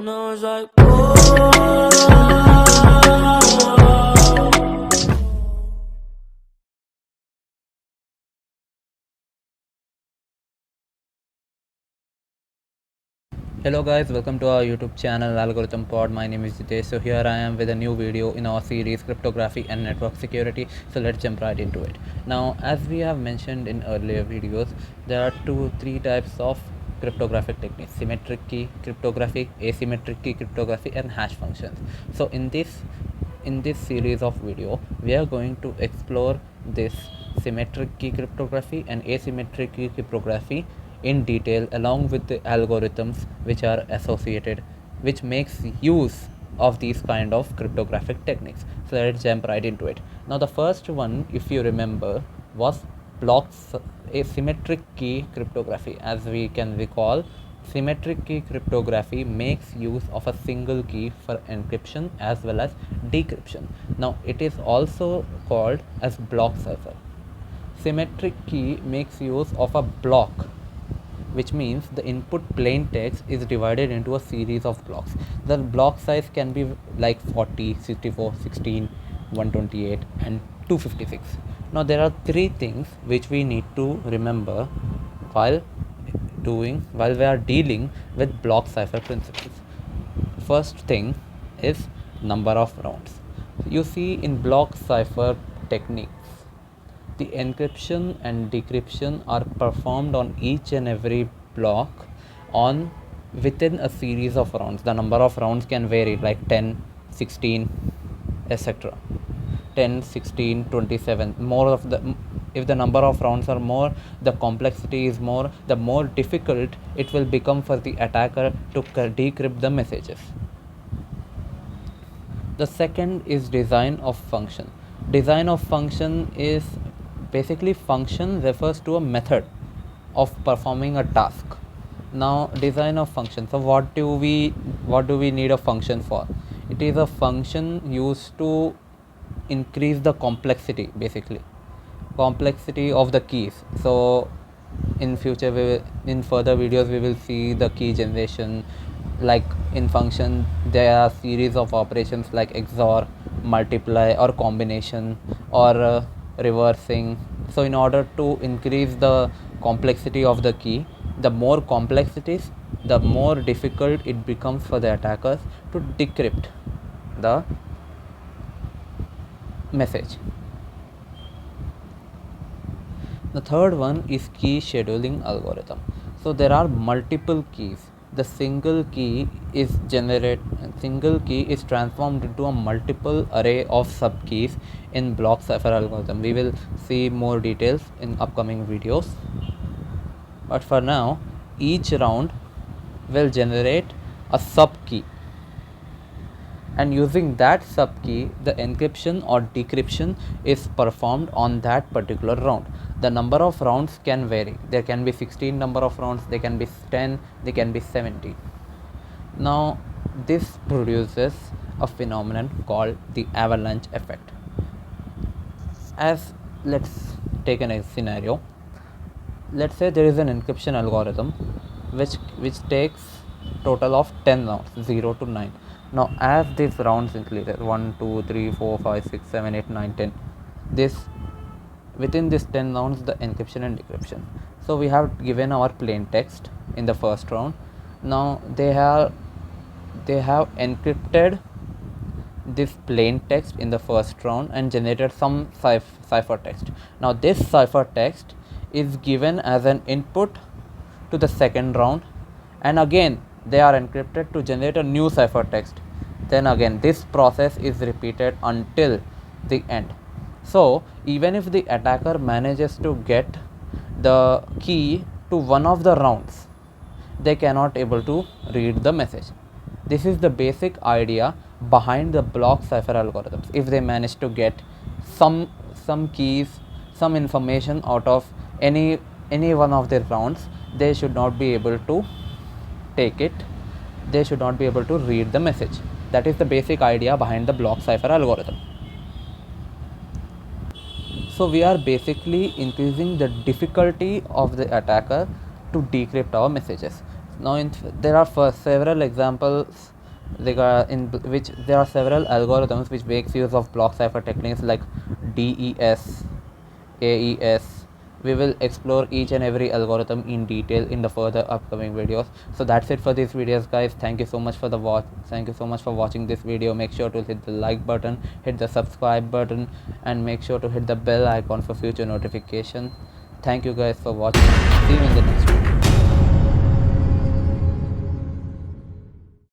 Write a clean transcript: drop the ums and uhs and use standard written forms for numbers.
know it's like, whoa. Hello guys, welcome to our YouTube channel Algorithm Pod. My name is Jitesh. So here I am with a new video in our series Cryptography and Network Security. So let's jump right into it. Now, as we have mentioned in earlier videos, there are three types of cryptographic techniques: symmetric key cryptography, asymmetric key cryptography, and hash functions. So in this series of video, we are going to explore this symmetric key cryptography and asymmetric key cryptography in detail, along with the algorithms which are associated, which makes use of these kind of cryptographic techniques. So let's jump right into it. Now the first one, if you remember, was blocks asymmetric key cryptography. As we can recall, symmetric key cryptography makes use of a single key for encryption as well as decryption. Now it is also called as block cipher. Symmetric key makes use of a block, which means the input plain text is divided into a series of blocks. The block size can be like 40, 64, 16, 128 and 256. Now there are three things which we need to remember while we are dealing with block cipher principles. First thing is number of rounds. You see, in block cipher techniques, the encryption and decryption are performed on each and every block on within a series of rounds. The number of rounds can vary, like 10, 16, etc. 10, 16, 27. More of the, if the number of rounds are more, the complexity is more, the more difficult it will become for the attacker to decrypt the messages. The second is design of function. Design of function is basically, function refers to a method of performing a task. Now design of function. So what do we need a function for? It is a function used to increase the complexity, basically complexity of the keys. So in future, in further videos, we will see the key generation. Like in function, there are series of operations like XOR, multiply, or combination, or reversing. So in order to increase the complexity of the key, the more complex it is, the more difficult it becomes for the attackers to decrypt the message. The third one is key scheduling algorithm. So there are multiple keys. The single key is transformed into a multiple array of subkeys in block cipher algorithm. We will see more details in upcoming videos. But for now, each round will generate a subkey, and using that subkey, the encryption or decryption is performed on that particular round. The number of rounds can vary. There can be 16 number of rounds, they can be 10, they can be 70. Now this produces a phenomenon called the avalanche effect. As let's take a scenario. Let's say there is an encryption algorithm which takes total of 10 rounds, 0 to 9. Now as these rounds increase, 1, 2, 3, 4, 5, 6, 7, 8, 9, 10, within this 10 rounds, the encryption and decryption. So we have given our plain text in the first round. Now they have encrypted this plain text in the first round and generated some cipher text. Now this cipher text is given as an input to the second round, and again they are encrypted to generate a new cipher text. Then again this process is repeated until the end. So even if the attacker manages to get the key to one of the rounds, they cannot able to read the message. This is the basic idea behind the block cipher algorithms. If they manage to get some keys, some information out of any one of their rounds, they should not be able to take it. They should not be able to read the message. That is the basic idea behind the block cipher algorithm. So we are basically increasing the difficulty of the attacker to decrypt our messages. Now there are several examples which there are several algorithms which makes use of block cipher techniques like DES, AES. We will explore each and every algorithm in detail in the further upcoming videos. So that's it for these videos, guys. Thank you so much for the watch. Thank you so much for watching this video. Make sure to hit the like button, hit the subscribe button, and make sure to hit the bell icon for future notifications. Thank you guys for watching. See you in the next